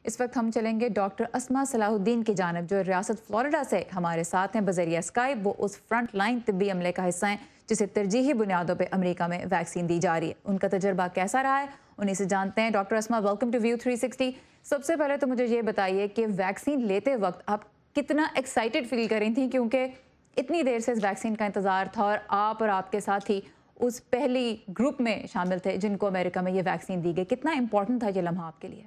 इस वक्त हम चलेंगे डॉक्टर अस्मा सलाहुद्दीन की जानब, जो रियासत फ्लोरिडा से हमारे साथ हैं बजरिया स्काइप। वो उस फ्रंट लाइन तिब्बी अमले का हिस्सा हैं जिसे तरजीही बुनियादों पर अमेरिका में वैक्सीन दी जा रही है। उनका तजर्बा कैसा रहा है, उन्हीं से जानते हैं। Doctor Asma, welcome to view 360। सबसे पहले तो मुझे ये बताइए कि वैक्सीन लेते वक्त आप कितना एक्साइटेड फील कर रही थी, क्योंकि इतनी देर से इस वैक्सीन का इंतज़ार था और आप और आपके साथी उस पहली ग्रुप में शामिल थे जिनको अमेरिका में ये वैक्सीन दी गई। कितना इंपॉर्टेंट था ये लम्हा आपके लिए?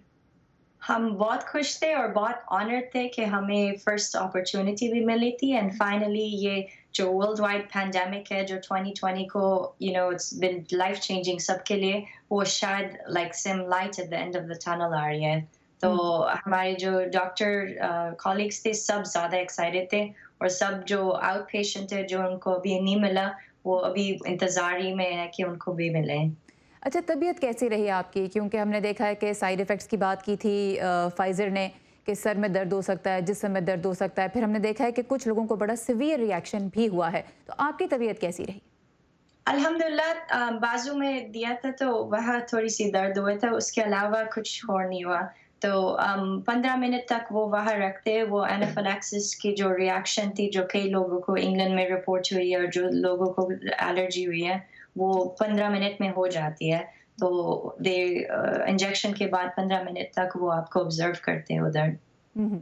हम बहुत खुश थे और बहुत ऑनर्ड थे कि हमें फर्स्ट अपॉर्चुनिटी भी मिली थी एंड फाइनली ये जो वर्ल्ड वाइड पैंडेमिक है जो 2020 को इट्स बिन लाइफ चेंजिंग सबके लिए, वो शायद like some light at the end of the tunnel आ रही है। तो हमारे जो डॉक्टर कॉलीग्स थे सब ज़्यादा एक्साइटेड थे और सब जो आउट पेशेंट है जो उनको अभी नहीं मिला वो अभी इंतज़ारी में है कि उनको भी मिले। अच्छा, तबीयत कैसी रही आपकी? क्योंकि हमने देखा है कि साइड इफ़ेक्ट्स की बात की थी फाइज़र ने कि सर में दर्द हो सकता है, जिस्म में दर्द हो सकता है। फिर हमने देखा है कि कुछ लोगों को बड़ा सीवियर रिएक्शन भी हुआ है। तो आपकी तबीयत कैसी रही? अल्हम्दुलिल्लाह बाजू में दिया था तो वहाँ थोड़ी सी दर्द हुआ था, उसके अलावा कुछ और नहीं हुआ। तो 15 मिनट तक वो वहाँ रखते हैं। वो एनाफिलैक्सिस की जो रिएक्शन थी जो कई लोगों को इंग्लैंड में रिपोर्ट हुई है और जो लोगों को एलर्जी हुई है वो 15 मिनट में हो जाती है। तो दे इंजेक्शन के बाद 15 मिनट तक वो आपको ऑब्जर्व करते हैं उधर। हम्म।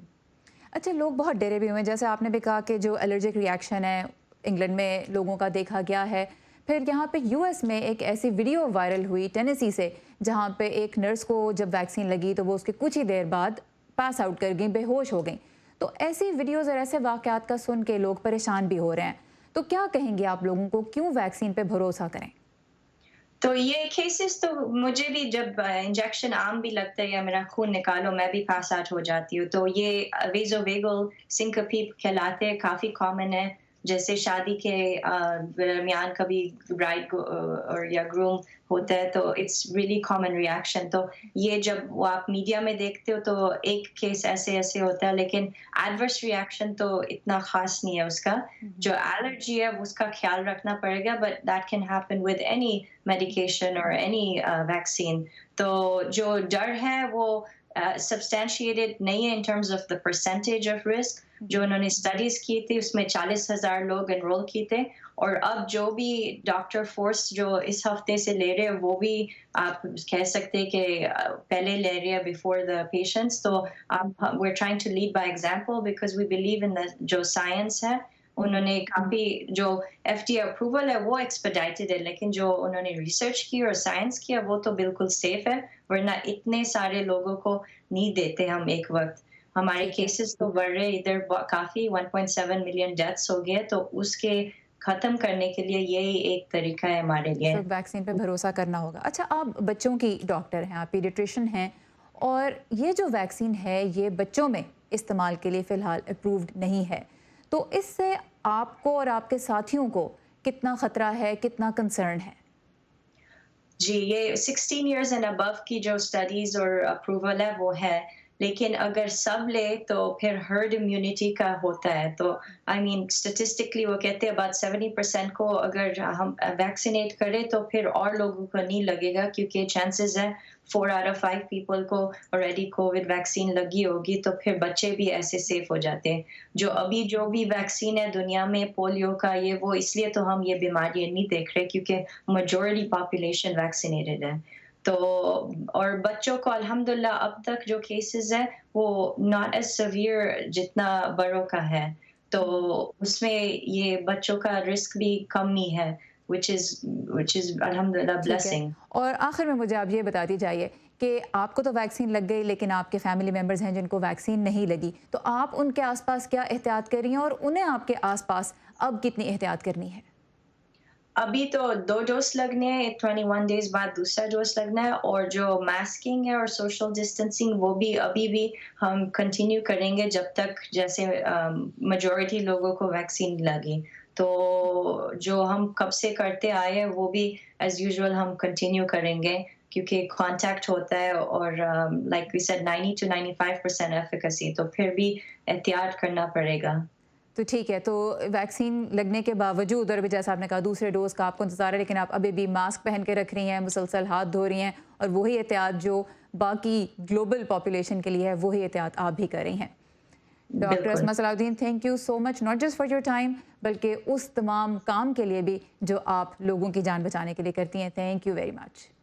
अच्छा, लोग बहुत डरे भी हुए हैं, जैसे आपने भी कहा कि जो एलर्जिक रिएक्शन है इंग्लैंड में लोगों का देखा गया है। फिर यहाँ पे यूएस में एक ऐसी वीडियो वायरल हुई टेनेसी से, जहाँ पे एक नर्स को जब वैक्सीन लगी तो वो उसके कुछ ही देर बाद पास आउट कर गई, बेहोश हो गई। तो ऐसी वीडियोज़ और ऐसे वाक़यात का सुन के लोग परेशान भी हो रहे हैं। तो क्या कहेंगे आप लोगों को, क्यों वैक्सीन पे भरोसा करें? तो ये केसेस तो मुझे भी जब इंजेक्शन आम भी लगता है या मेरा खून निकालो मैं भी पास आउट हो जाती हूँ। तो ये वेज़ोवेगल सिंकोपी कहलाते हैं, काफ़ी कॉमन है। जैसे शादी के दरमियान कभी ब्राइड को और या ग्रूम होता है तो इट्स रियली कॉमन रिएक्शन। तो ये जब वो आप मीडिया में देखते हो तो एक केस ऐसे-ऐसे होता है, लेकिन एडवर्स रिएक्शन तो इतना ख़ास नहीं है उसका। जो एलर्जी है उसका ख़्याल रखना पड़ेगा, but that can happen with any medication और एनी वैक्सीन। तो जो डर है वो सब्सटैंशिएटेड नहीं है in terms of the percentage of risk. जो उन्होंने स्टडीज की थी उसमें 40,000 लोग एनरोल किए थे और अब जो भी डॉक्टर फोर्स जो इस हफ्ते से ले रहे हैं वो भी आप कह सकते हैं कि पहले ले रहे हैं बिफोर द पेशेंट्स। तो आप we are trying to lead by example because we believe in the जो साइंस है। उन्होंने काफ़ी जो एफडीए अप्रूवल है वो एक्सपेडाइटेड है, लेकिन जो उन्होंने रिसर्च की और साइंस किया वो तो बिल्कुल सेफ है, वरना इतने सारे लोगों को नहीं देते हम एक वक्त। हमारे ठीक है। केसेस तो बढ़ रहे इधर काफ़ी 1.7 मिलियन डेथ्स हो गए, तो उसके खत्म करने के लिए यही एक तरीका है हमारे इस लिए। वक्त वैक्सीन पे भरोसा करना होगा। अच्छा, आप बच्चों की डॉक्टर हैं, आप पीडियाट्रिशियन हैं, और ये जो वैक्सीन है ये बच्चों में इस्तेमाल के लिए फ़िलहाल अप्रूव्ड नहीं है। तो इससे आपको और आपके साथियों को कितना ख़तरा है, कितना कंसर्न है? जी, ये 16 इयर्स एंड अबव की जो स्टडीज़ और अप्रूवल है वो है, लेकिन अगर सब ले तो फिर हर्ड इम्यूनिटी का होता है। तो आई मीन स्टैटिस्टिकली वो कहते हैं अबाउट 70% को अगर हम वैक्सीनेट करें तो फिर और लोगों को नहीं लगेगा, क्योंकि चांसेस है 4 आउट ऑफ 5 पीपल को ऑलरेडी कोविड वैक्सीन लगी होगी, तो फिर बच्चे भी ऐसे सेफ हो जाते हैं। जो अभी जो भी वैक्सीन है दुनिया में पोलियो का ये वो, इसलिए तो हम ये बीमारियां नहीं देख रहे क्योंकि मेजॉरिटी पॉपुलेशन वैक्सीनेटेड है। तो और बच्चों को अल्हम्दुलिल्लाह अब तक जो केसेस है वो नॉट एज सीवियर जितना बड़ों का है। तो उसमें ये बच्चों का रिस्क भी कम ही है, व्हिच इज अल्हम्दुलिल्लाह ठीक है। ब्लेसिंग। और आखिर में मुझे आप ये बताती जाइए कि आपको तो वैक्सीन लग गई, लेकिन आपके फैमिली मेंबर्स हैं जिनको वैक्सीन नहीं लगी, तो आप उनके आसपास क्या एहतियात कर रही हैं और उन्हें आपके आसपास अब कितनी एहतियात करनी है? अभी तो 2 डोज़ लगने हैं, 21 डेज़ बाद दूसरा डोज़ लगना है, और जो मास्किंग है और सोशल डिस्टेंसिंग वो भी अभी भी हम कंटिन्यू करेंगे जब तक जैसे मेजॉरिटी लोगों को वैक्सीन लगे। तो जो हम कब से करते आए हैं वो भी एज़ यूजुअल हम कंटिन्यू करेंगे, क्योंकि कॉन्टैक्ट होता है और like we said 90 to 95% efficacy, तो फिर भी एहतियात करना पड़ेगा। तो ठीक है, तो वैक्सीन लगने के बावजूद और भी जैसा आपने कहा दूसरे डोज़ का आपको इंतज़ार है, लेकिन आप अभी भी मास्क पहन के रख रही हैं, मुसलसल हाथ धो रही हैं اور وہی احتیاط جو باقی گلوبل پاپولیشن کے لیے ہے وہی احتیاط آپ بھی کر رہی ہیں. ڈاکٹر اسما صلاح الدین, thank you so much, not just for your time بلکہ اس تمام کام کے لیے بھی جو آپ لوگوں کی جان بچانے کے لیے کرتی ہیں. Thank you very much.